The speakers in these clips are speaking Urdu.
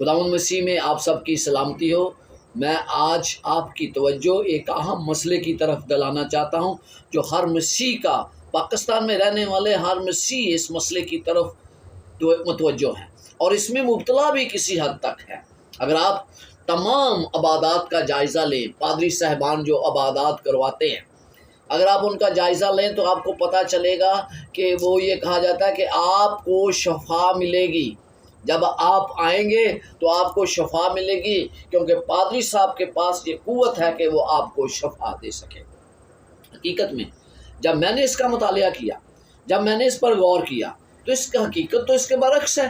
خداوند مسیح میں آپ سب کی سلامتی ہو۔ میں آج آپ کی توجہ ایک اہم مسئلے کی طرف دلانا چاہتا ہوں جو ہر مسیح کا، پاکستان میں رہنے والے ہر مسیح اس مسئلے کی طرف متوجہ ہیں اور اس میں مبتلا بھی کسی حد تک ہے۔ اگر آپ تمام عبادات کا جائزہ لیں، پادری صاحبان جو عبادات کرواتے ہیں، اگر آپ ان کا جائزہ لیں تو آپ کو پتہ چلے گا کہ وہ یہ کہا جاتا ہے کہ آپ کو شفا ملے گی۔ جب آپ آئیں گے تو آپ کو شفا ملے گی، کیونکہ پادری صاحب کے پاس یہ قوت ہے کہ وہ آپ کو شفا دے سکے۔ حقیقت میں جب میں نے اس کا مطالعہ کیا، جب میں نے اس پر غور کیا تو اس کا حقیقت تو اس کے برعکس ہے۔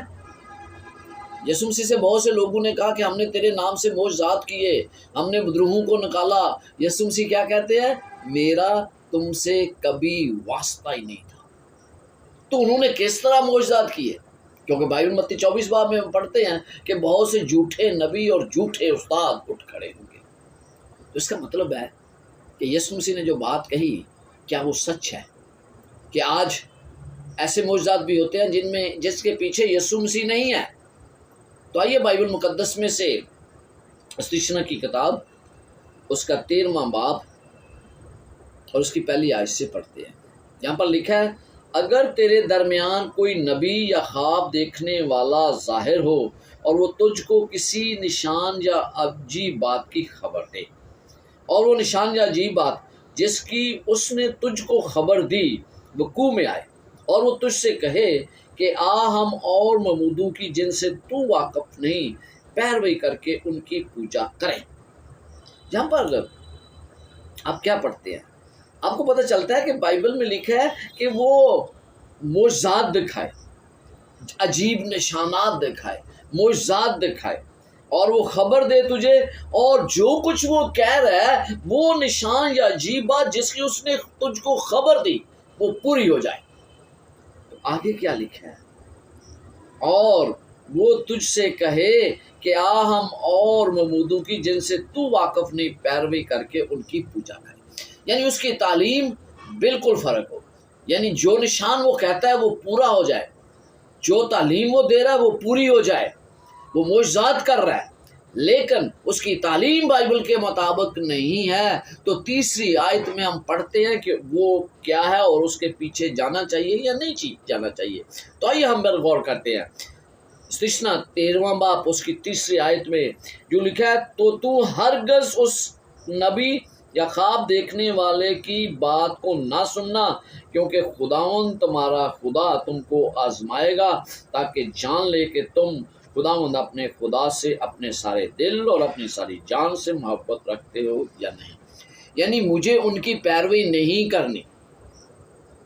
یسوع مسیح سے بہت سے لوگوں نے کہا کہ ہم نے تیرے نام سے معجزات کیے، ہم نے روحوں کو نکالا۔ یسوع مسیح کیا کہتے ہیں؟ میرا تم سے کبھی واسطہ ہی نہیں تھا۔ تو انہوں نے کس طرح معجزات کیے؟ کیونکہ بائبل متی 24 باب میں ہم پڑھتے ہیں کہ بہت سے جھوٹے نبی اور جھوٹے استاد اٹھ کھڑے ہوں گے۔ تو اس کا مطلب ہے کہ یسوع مسیح نے جو بات کہی کیا وہ سچ ہے؟ کہ آج ایسے معجزات بھی ہوتے ہیں جس کے پیچھے یسوع مسیح نہیں ہے؟ تو آئیے بائبل مقدس میں سے استثنا کی کتاب اس کا 13واں باب اور اس کی پہلی آیت سے پڑھتے ہیں۔ یہاں پر لکھا ہے، اگر تیرے درمیان کوئی نبی یا خواب دیکھنے والا ظاہر ہو اور وہ تجھ کو کسی نشان یا عجیب بات کی خبر دے، اور وہ نشان یا عجیب بات جس کی اس نے تجھ کو خبر دی وقوع میں آئے، اور وہ تجھ سے کہے کہ ہم اور معبودوں کی جن سے تو واقف نہیں پیروی کر کے ان کی پوجا کریں۔ یہاں پر آپ کیا پڑھتے ہیں؟ آپ کو پتہ چلتا ہے کہ بائبل میں لکھا ہے کہ وہ معجزات دکھائے، عجیب نشانات دکھائے، معجزات دکھائے، اور وہ خبر دے تجھے، اور جو کچھ وہ کہہ رہا ہے وہ نشان یا عجیب بات جس کی اس نے تجھ کو خبر دی وہ پوری ہو جائے۔ تو آگے کیا لکھا ہے؟ اور وہ تجھ سے کہے کہ ہم اور معبودوں کی جن سے تو واقف نہیں پیروی کر کے ان کی پوجا کریں۔ یعنی اس کی تعلیم بالکل فرق ہو، یعنی جو نشان وہ کہتا ہے وہ پورا ہو جائے، جو تعلیم وہ دے رہا ہے وہ پوری ہو جائے۔ وہ معجزات کر رہا ہے لیکن اس کی تعلیم بائبل کے مطابق نہیں ہے، تو تیسری آیت میں ہم پڑھتے ہیں کہ وہ کیا ہے اور اس کے پیچھے جانا چاہیے یا نہیں جانا چاہیے۔ تو آئیے ہم پر غور کرتے ہیں۔ استثنا 13واں باب اس کی تیسری آیت میں جو لکھا ہے، تو ہرگز اس نبی یا خواب دیکھنے والے کی بات کو نہ سننا، کیونکہ خداوند تمہارا خدا تم کو آزمائے گا تاکہ جان لے کہ تم خداوند اپنے خدا سے اپنے سارے دل اور اپنی ساری جان سے محبت رکھتے ہو یا نہیں۔ یعنی مجھے ان کی پیروی نہیں کرنی،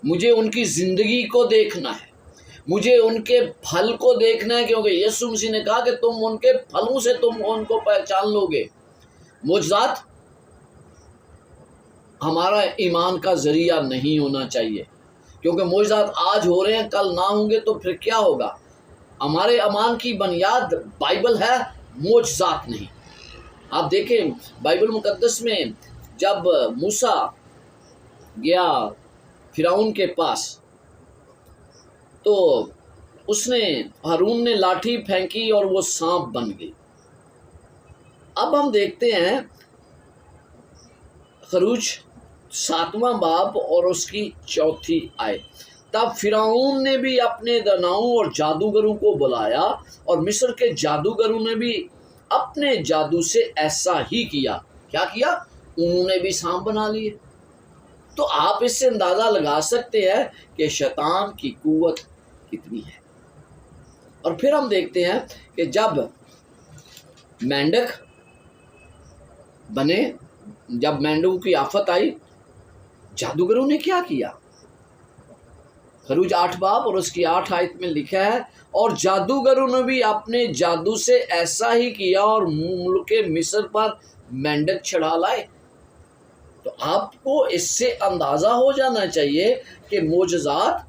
مجھے ان کی زندگی کو دیکھنا ہے، مجھے ان کے پھل کو دیکھنا ہے، کیونکہ یسوع مسیح نے کہا کہ تم ان کے پھلوں سے تم ان کو پہچان لو گے۔ معجزات ہمارا ایمان کا ذریعہ نہیں ہونا چاہیے، کیونکہ معجزات آج ہو رہے ہیں کل نہ ہوں گے تو پھر کیا ہوگا؟ ہمارے ایمان کی بنیاد بائبل ہے، معجزات نہیں۔ آپ دیکھیں بائبل مقدس میں جب موسیٰ گیا فرعون کے پاس تو اس نے ہارون نے لاٹھی پھینکی اور وہ سانپ بن گئی۔ اب ہم دیکھتے ہیں خروج 7واں باب اور اس کی 4تھی آیت، تب فرعون نے بھی اپنے دناؤں اور جادوگروں کو بلایا، اور مصر کے جادوگروں نے بھی اپنے جادو سے ایسا ہی کیا۔ کیا کیا؟ انہوں نے بھی سانپ بنا لیے۔ تو آپ اس سے اندازہ لگا سکتے ہیں کہ شیطان کی قوت کتنی ہے۔ اور پھر ہم دیکھتے ہیں کہ جب مینڈک بنے، جب مینڈکوں کی آفت آئی، جادوگروں نے کیا کیا؟ خروج 8 باب اور اس کی 8 آیت میں لکھا ہے، اور جادوگروں نے بھی اپنے جادو سے ایسا ہی کیا اور ملک مصر پر مینڈک چڑھا لائے۔ تو آپ کو اس سے اندازہ ہو جانا چاہیے کہ معجزات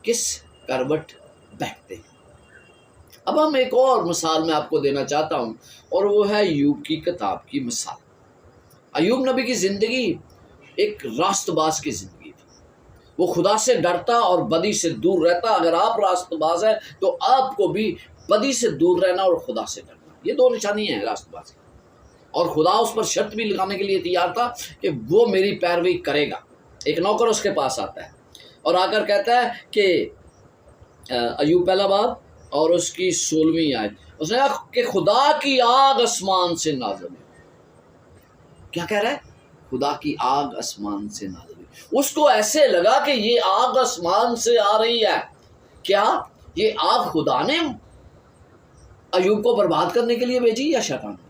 کس کروٹ بیٹھتے ہیں۔ اب ہم ایک اور مثال میں آپ کو دینا چاہتا ہوں، اور وہ ہے ایوب کی کتاب کی مثال۔ ایوب نبی کی زندگی ایک راست باز کی زندگی تھی۔ وہ خدا سے ڈرتا اور بدی سے دور رہتا۔ اگر آپ راست باز ہیں تو آپ کو بھی بدی سے دور رہنا اور خدا سے ڈرنا، یہ دو نشانیاں ہیں راست بازی. اور خدا اس پر شرط بھی لگانے کے لیے تیار تھا کہ وہ میری پیروی کرے گا. ایک نوکر اس کے پاس آتا ہے اور آ کر کہتا ہے کہ ایوب پہلا باب اور اس کی 16ویں آیت، اس نے کہا کہ خدا کی آگ آسمان سے نازل ہے. کیا کہہ رہا ہے؟ خدا کی آگ آسمان سے نازل ہے. اس کو ایسے لگا کہ یہ آگ آسمان سے آ رہی ہے. کیا یہ آگ خدا نے ایوب کو برباد کرنے کے لیے بھیجی یا شیطان نے؟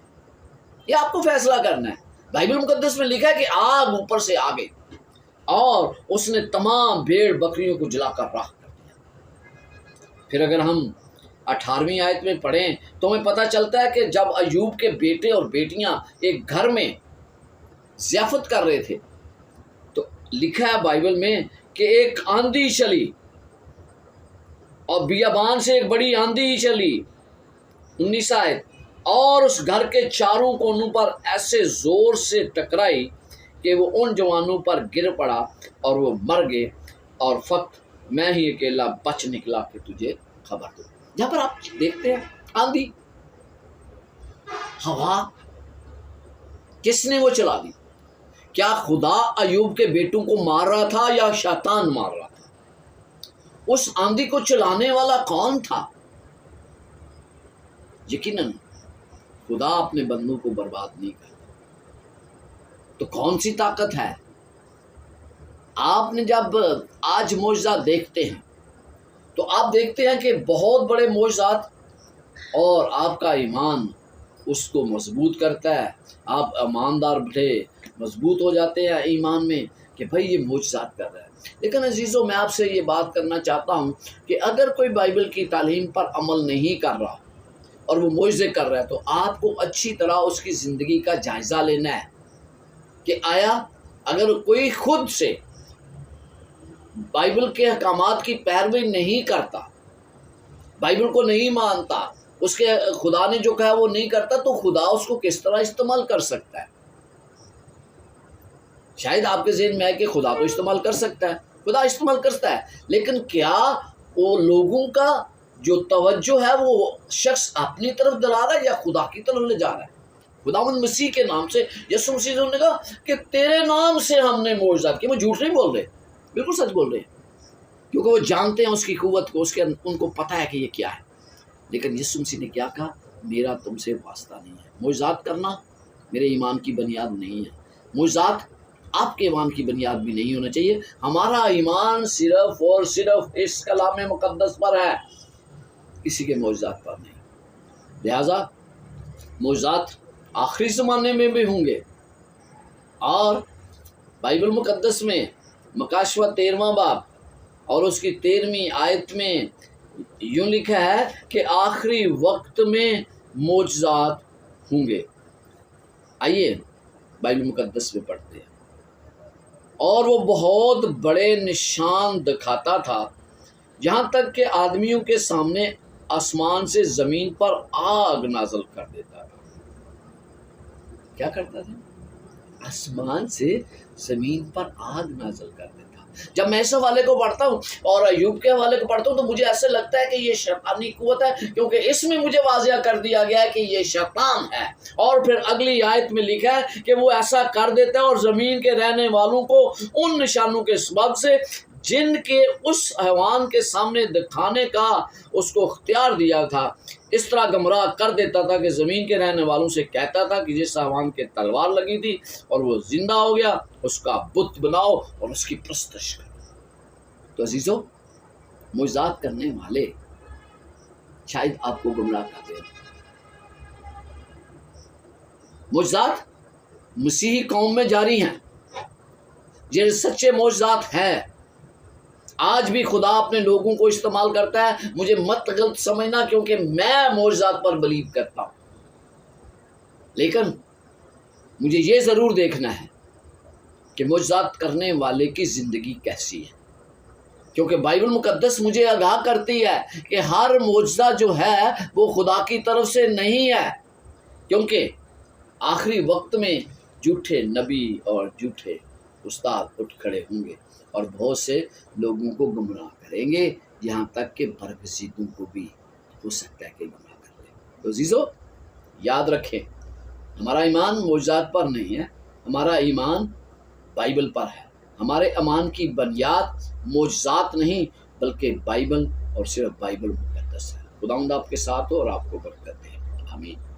یہ آپ کو فیصلہ کرنا ہے. بائبل مقدس میں لکھا ہے کہ آگ اوپر سے آ گئی اور اس نے تمام بھیڑ بکریوں کو جلا کر راکھ کر دیا. پھر اگر ہم 18ویں آیت میں پڑھیں تو ہمیں پتہ چلتا ہے کہ جب ایوب کے بیٹے اور بیٹیاں ایک گھر میں ضیافت کر رہے تھے تو لکھا ہے بائبل میں کہ ایک آندھی چلی اور بیابان سے ایک بڑی آندھی چلی. 19 آیت، اور اس گھر کے چاروں کونوں پر ایسے زور سے ٹکرائی کہ وہ ان جوانوں پر گر پڑا اور وہ مر گئے، اور فقط میں ہی اکیلا بچ نکلا کہ تجھے خبر دوں. یہاں پر آپ دیکھتے ہیں آندھی، ہوا، کس نے وہ چلا دی؟ کیا خدا ایوب کے بیٹوں کو مار رہا تھا یا شیطان مار رہا تھا؟ اس آندھی کو چلانے والا کون تھا؟ یقیناً خدا اپنے بندوں کو برباد نہیں کرتا. تو کون سی طاقت ہے؟ آپ نے جب آج معجزات دیکھتے ہیں تو آپ دیکھتے ہیں کہ بہت بڑے معجزات، اور آپ کا ایمان اس کو مضبوط کرتا ہے. آپ ایماندار بڑے مضبوط ہو جاتے ہیں ایمان میں کہ بھائی یہ معجزات کر رہا ہے. لیکن عزیزو، میں آپ سے یہ بات کرنا چاہتا ہوں کہ اگر کوئی بائبل کی تعلیم پر عمل نہیں کر رہا اور وہ معجزے کر رہا ہے تو آپ کو اچھی طرح اس کی زندگی کا جائزہ لینا ہے کہ آیا اگر کوئی خود سے بائبل کے احکامات کی پیروی نہیں کرتا، بائبل کو نہیں مانتا، اس کے خدا نے جو کہا وہ نہیں کرتا، تو خدا اس کو کس طرح استعمال کر سکتا ہے؟ شاید آپ کے ذہن میں ہے کہ خدا کو استعمال کر سکتا ہے، خدا استعمال کرتا ہے، لیکن کیا وہ لوگوں کا جو توجہ ہے وہ شخص اپنی طرف دلا رہا ہے یا خدا کی طرف لے جا رہا ہے؟ خداوند مسیح کے نام سے، یسوع مسیح نے کہا کہ تیرے نام سے ہم نے معجزات کیے. وہ جھوٹ نہیں بول رہے، بالکل سچ بول رہے ہیں، کیونکہ وہ جانتے ہیں اس کی قوت کو، ان کو پتہ ہے کہ یہ کیا ہے. لیکن یسوع مسیح نے کیا کہا؟ میرا تم سے واسطہ نہیں ہے. معجزات کرنا میرے ایمان کی بنیاد نہیں ہے. معجزات آپ کے ایمان کی بنیاد بھی نہیں ہونا چاہیے. ہمارا ایمان صرف اور صرف اس کلام مقدس پر ہے، کسی کے معجزات پر نہیں. لہذا معجزات آخری زمانے میں بھی ہوں گے. اور بائبل مقدس میں مکاشوہ 13واں باب اور اس کی 13ویں آیت میں یوں لکھا ہے کہ آخری وقت میں معجزات ہوں گے. آئیے بائبل مقدس میں پڑھتے ہیں. اور وہ بہت بڑے نشان دکھاتا تھا، یہاں تک کہ آدمیوں کے سامنے آسمان سے زمین پر آگ نازل کر دیتا تھا. کیا کرتا تھا؟ آسمان سے زمین پر آگ نازل کر دیتا. جب میں اس حوالے کو پڑھتا ہوں اور ایوب کے حوالے کو پڑھتا ہوں تو مجھے ایسے لگتا ہے کہ یہ شیطانی قوت ہے، کیونکہ اس میں مجھے واضح کر دیا گیا ہے کہ یہ شیطان ہے. اور پھر اگلی آیت میں لکھا ہے کہ وہ ایسا کر دیتا ہے اور زمین کے رہنے والوں کو ان نشانوں کے سبب سے جن کے اس حیوان کے سامنے دکھانے کا اس کو اختیار دیا تھا، اس طرح گمراہ کر دیتا تھا کہ زمین کے رہنے والوں سے کہتا تھا کہ جس حیوان کے تلوار لگی تھی اور وہ زندہ ہو گیا، اس کا بت بناؤ اور اس کی پرستش کرو. تو عزیزو، معجزات کرنے والے شاید آپ کو گمراہ کر دیں. معجزات مسیحی قوم میں جاری ہیں، یہ سچے معجزات ہیں. آج بھی خدا اپنے لوگوں کو استعمال کرتا ہے. مجھے مت غلط سمجھنا، کیونکہ میں معجزات پر بلیو کرتا ہوں، لیکن مجھے یہ ضرور دیکھنا ہے کہ معجزات کرنے والے کی زندگی کیسی ہے. کیونکہ بائبل مقدس مجھے آگاہ کرتی ہے کہ ہر معجزہ جو ہے وہ خدا کی طرف سے نہیں ہے، کیونکہ آخری وقت میں جھوٹے نبی اور جھوٹے استاد اٹھ کھڑے ہوں گے اور بہت سے لوگوں کو گمراہ کریں گے، یہاں تک کہ برگزیدوں کو بھی. ہو سکتا ہے کہ گناہ کر لیں۔ تو عزیزو یاد رکھیں، ہمارا ایمان معجزات پر نہیں ہے، ہمارا ایمان بائبل پر ہے۔ ہمارے ایمان کی بنیاد معجزات نہیں بلکہ بائبل اور صرف بائبل مقدس ہے۔ خداوند آپ کے ساتھ ہو اور آپ کو برکت دے، آمین۔